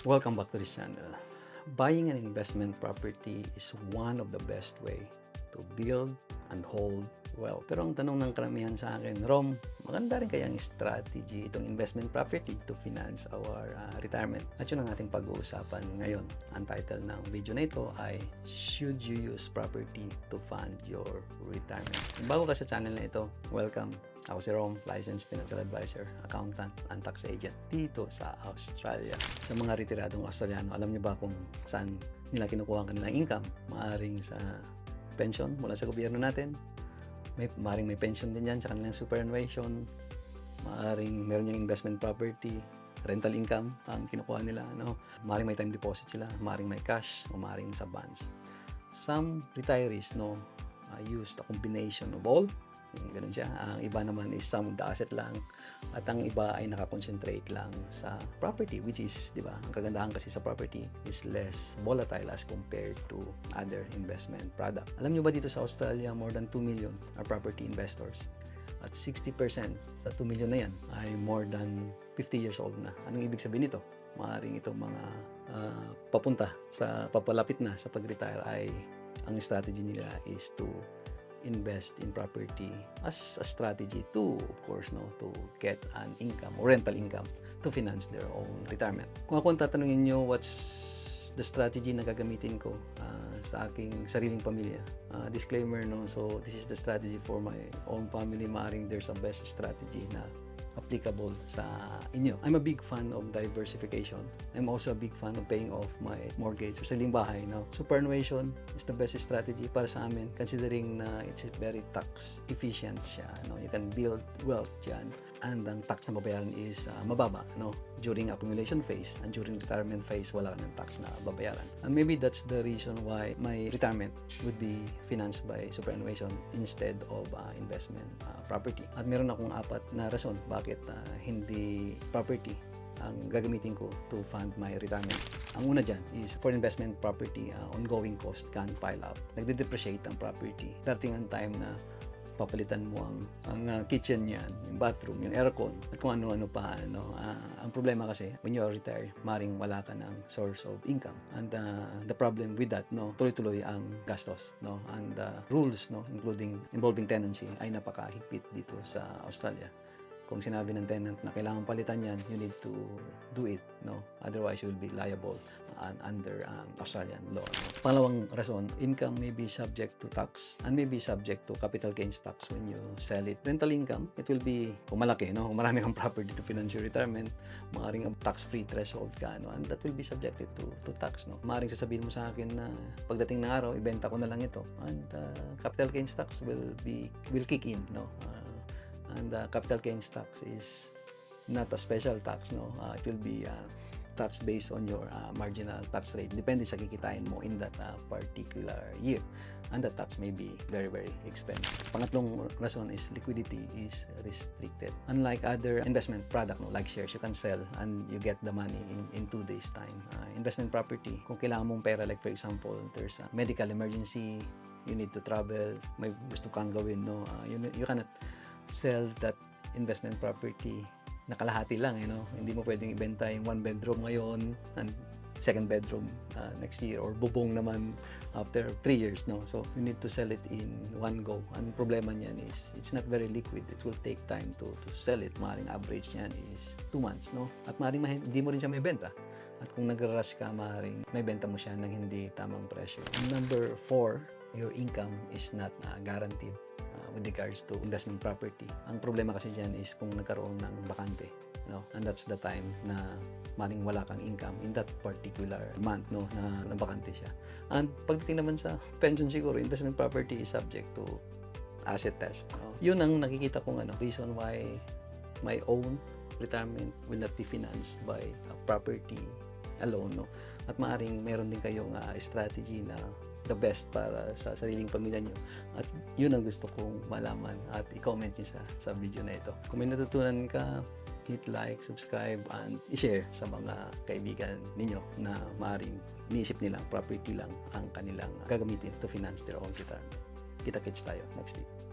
Welcome back to this channel. Buying an investment property is one of the best way to build and hold wealth. Pero ang tanong ng karamihan sa akin, Rom, maganda rin kayang strategy itong investment property to finance our retirement? At yun ang ating pag-uusapan ngayon. Ang title ng video na ito ay Should You Use Property to Fund Your Retirement? Kung bago ka sa channel na ito, welcome. Ako si Rom, licensed financial advisor, accountant, and tax agent dito sa Australia. Sa mga retiradong Australiano, alam niyo ba kung saan nila kinukuha ang kanilang income? Maaring sa pension mula sa gobyerno natin. Maaring may pension din yan sa kanilang superannuation. Maaring meron yung investment property, rental income ang kinukuha nila. Maaring may time deposit sila, maaring may cash, o maaring sa bonds. Some retirees use a combination of all. Ganun siya. Ang iba naman is some of the asset lang. At ang iba ay nakakonsentrate lang sa property, which is, di ba, ang kagandahan kasi sa property is less volatile as compared to other investment product. Alam nyo ba dito sa Australia, more than 2 million are property investors. At 60% sa 2 million na yan ay more than 50 years old na. Anong ibig sabihin nito? Maaaring itong mga papalapit na sa pag-retire ay ang strategy nila is to invest in property as a strategy to, of course, to get an income or rental income to finance their own retirement. Kung ako ang tatanungin nyo, what's the strategy na gagamitin ko sa aking sariling pamilya? Disclaimer, so this is the strategy for my own family. Maaring there's a best strategy na applicable sa inyo. I'm a big fan of diversification. I'm also a big fan of paying off my mortgage sa sariling bahay. Superannuation is the best strategy para sa amin considering na it's very tax efficient siya. You can build wealth dyan and ang tax na babayaran is mababa. During accumulation phase and during retirement phase, wala ka ng tax na babayaran. And maybe that's the reason why my retirement would be financed by superannuation instead of investment property. At meron akong 4 na rason bakit hindi property ang gagamitin ko to fund my retirement. Ang una dyan is for investment property, ongoing cost can pile up. Nagde-depreciate ang property. Darating ang time na papalitan mo ang kitchen niyan, yung bathroom, yung aircon, at kung ano-ano pa. Ang problema kasi, when you are retired, maring wala ka ng source of income. And the problem with that, tuloy-tuloy ang gastos. And rules, including involving tenancy, ay napakahigpit dito sa Australia. Kung sinabi ng tenant na kailangan palitan yan, you need to do it. Otherwise, you will be liable under Australian law. Pangalawang rason, income may be subject to tax and may be subject to capital gains tax when you sell it. Rental income, it will be, kung malaki, kung marami kang property to finance your retirement, maaaring tax-free threshold ka, and that will be subjected to tax. Maaaring sasabihin mo sa akin na pagdating ng araw, ibenta ko na lang ito, and capital gains tax will kick in. And capital gains tax is not a special tax. It will be tax based on your marginal tax rate. Depende sa kikitain mo in that particular year. And the tax may be very, very expensive. Pangatlong rason is liquidity is restricted. Unlike other investment product, like shares, you can sell and you get the money in 2 days time. Investment property, kung kailangan mong pera, like for example, there's a medical emergency, you need to travel, may gusto kang gawin, you cannot sell that investment property na kalahati lang, hindi mo pwedeng ibenta yung 1 bedroom ngayon and 2nd bedroom next year, or bubong naman after 3 years, so you need to sell it in one go. Ang problema niyan is it's not very liquid. It will take time to sell it. Maaaring average niyan is 2 months, at maaaring hindi mo rin siya may benta. At kung nag-rush ka, maaaring may benta mo siya ng hindi tamang presyo. Number 4, your income is not guaranteed with regards to investment property. Ang problema kasi dyan is kung nagkaroon ng bakante, and that's the time na maring wala kang income in that particular month, na bakante siya. And pagdating naman sa pension, siguro investment property is subject to asset test. Yun ang nakikita kong reason why my own retirement will not be financed by property alone. At maaring meron din kayong strategy na the best para sa sariling pamilya nyo. At yun ang gusto kong malaman at i-comment nyo sa video na ito. Kung may natutunan ka, hit like, subscribe, and i-share sa mga kaibigan ninyo na maaaring iniisip nilang property lang ang kanilang gagamitin to finance their own retirement. Kita-kits tayo next week.